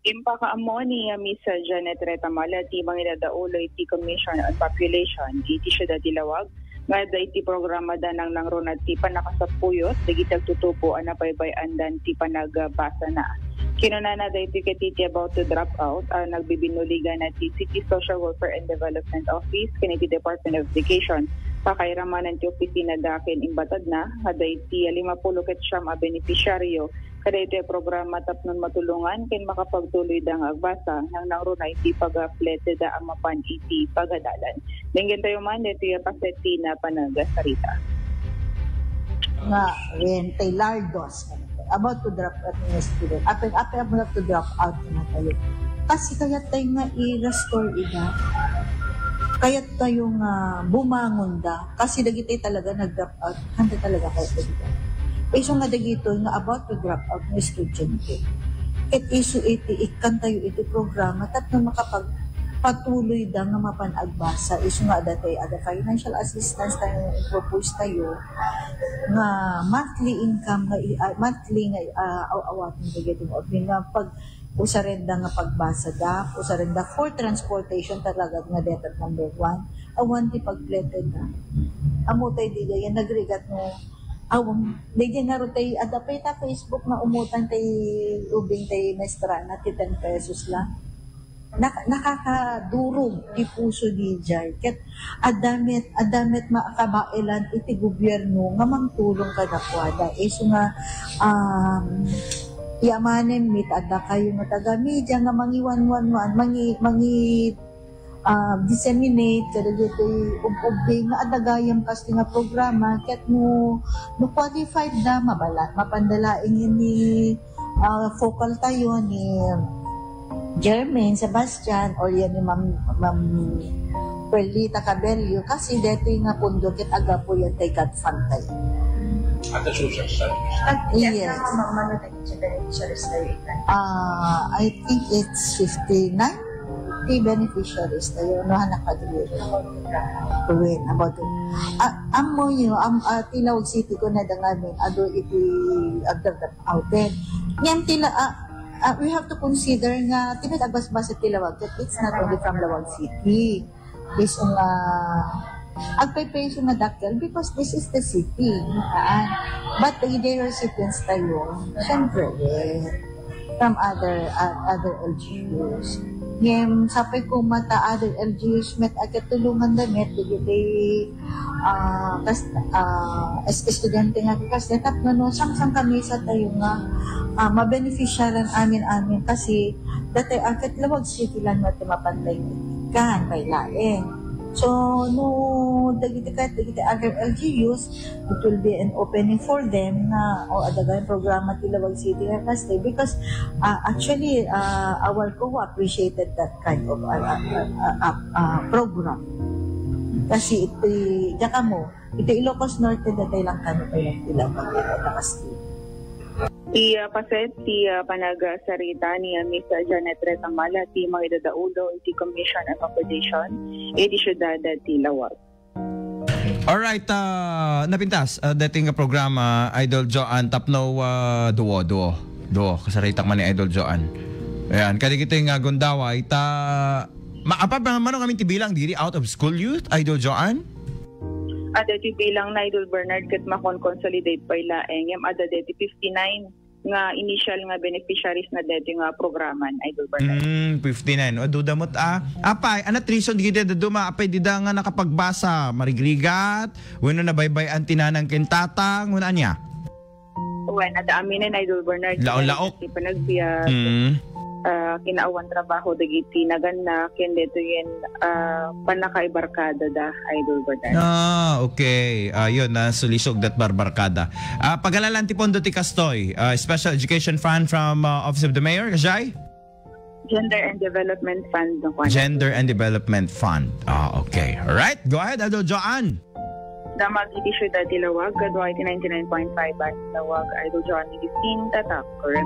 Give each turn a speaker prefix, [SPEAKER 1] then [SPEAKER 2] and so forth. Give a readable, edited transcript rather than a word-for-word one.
[SPEAKER 1] Impaka amo ni Miss Janet Retamala ti manginadaulo iti Commission on Population iti Siyudad Ilawag nga iti programa danang nang ronad ti panakasapuyot digitag tutupo anapaybayan dan ti panagbasa na. Kinunana da iti katiti about to drop out nagbibinuligan na ti City Social Welfare and Development Office kaniti Department of Education pakairamanan ti opisina dakin imbatad na hada iti 50 ket siyam a beneficiaryo kada iti programa tapnon matulungan ken makapagtuloy da nga agbasa nang nangruna iti pag-flete da ang mapan iti pagadalan. Dinggen tayo man iti paseti na panagasarita.
[SPEAKER 2] Nga rin tay Lardos about to drop out ng student. Apel about to drop out na tayo. Kasi kaya tayo nga i-restore ida. Kaya tayo nga bumangon da. Kasi dagiti talaga nag-drop out. Handa talaga kayo dagiti. Iso nga dagito nga about to drop out ng estudyante. It iso iti ikan tayo iti programa tapno makapagpatuloy da nga mapanagbasa. Iso nga dati ada financial assistance tayo propose tayo nga monthly income monthly nga awatin dagiti mo nga pag usarenda nga pagbasa da usarenda for transportation talaga nga dapat number 1 awan ti pagpleted na amo tay di yan nagrigat mo di nga ro tay adapay ta Facebook na umutan tay ubing tay maestra na ti 10 pesos lang nakakadurog ti puso di jay ket adamit makabailan iti gobyerno nga mangtulong kada kwada iso nga yamanen mit adda kayo nga taga media nga mangiwan-wan mangi disseminate kada dito ubing nga adagayam kasi nga programa ket no qualified da mapandalaing ni focal tayo ni Jermaine Sebastian or yan ni Ma'am Perlita Cabello kasi dito nga pundo ket aga po yan tay God Fund tayo.
[SPEAKER 3] At the social service.
[SPEAKER 2] Yes. I think it's 59 the beneficiaries tayo no nakadiri tuwin about it. Amo yun Tinawag City ko na dangamin ado iti agdag outed yan tila we have to consider nga tinag-agbas-bas sa Tilawag that it's not only from Lawag City based on agpay-peso nga dakkel because this is the city but the recipients tayo syempre from other LGUs ngem sapay ko mata other LGUs met agad tulungan damit digiti estudyante nga kasi tapno no samsam kami sa tayo nga mabeneficiaran amin kasi dati agad Lawag City lang natin mapantay kan kay laeng. So, no, dagiti other LGUs, it will be an opening for them na adagay programa ti Lawag City kasi because actually our co appreciated that kind of program. Kasi iti Ilocos Norte datay lang kami tayo tila pagkakasli.
[SPEAKER 1] Paset ti panagasarita ni Miss Janet Retamala ti manginadaulo iti Commission on Population iti Siyudad ti Ilawag.
[SPEAKER 4] Alright, napintas dating programa Idol Joan tapno duo kasaritak man ni Idol Joan. Ayan, kadi kita nga gundawa ita maapap manong kami ti bilang diri out of school youth Idol Joan?
[SPEAKER 1] Ada ti bilang na Idol Bernard ket makon-consolidate pa ilaeng ada ti 59 nga initial nga beneficiaries na dito nga programan Idol Bernard.
[SPEAKER 4] 59 o dudamot apay anat reason gid duma apay dida nga nakapagbasa marigrigat wenno na baybay-an tinanang kentatang wenno anya
[SPEAKER 1] wen ada aminen Idol Bernard
[SPEAKER 4] laok
[SPEAKER 1] ti panagbiya kinaawan trabaho dagiti naganna ken dito yen panakaibarkada da Idol Bernard.
[SPEAKER 4] Okay. Yun na sulisog dat barbarkada. Pagalalan ti pondo ti Kastoy, Special Education Fund from Office of the Mayor, Kajay?
[SPEAKER 1] Gender and Development Fund.
[SPEAKER 4] Gender and Development Fund. Okay. All right. Go ahead, Idol Joan.
[SPEAKER 1] Damag iti Siyudad Ilawag, kadwa iti 99.5 at Ilawag, Idol Joan, iti tatak, correct?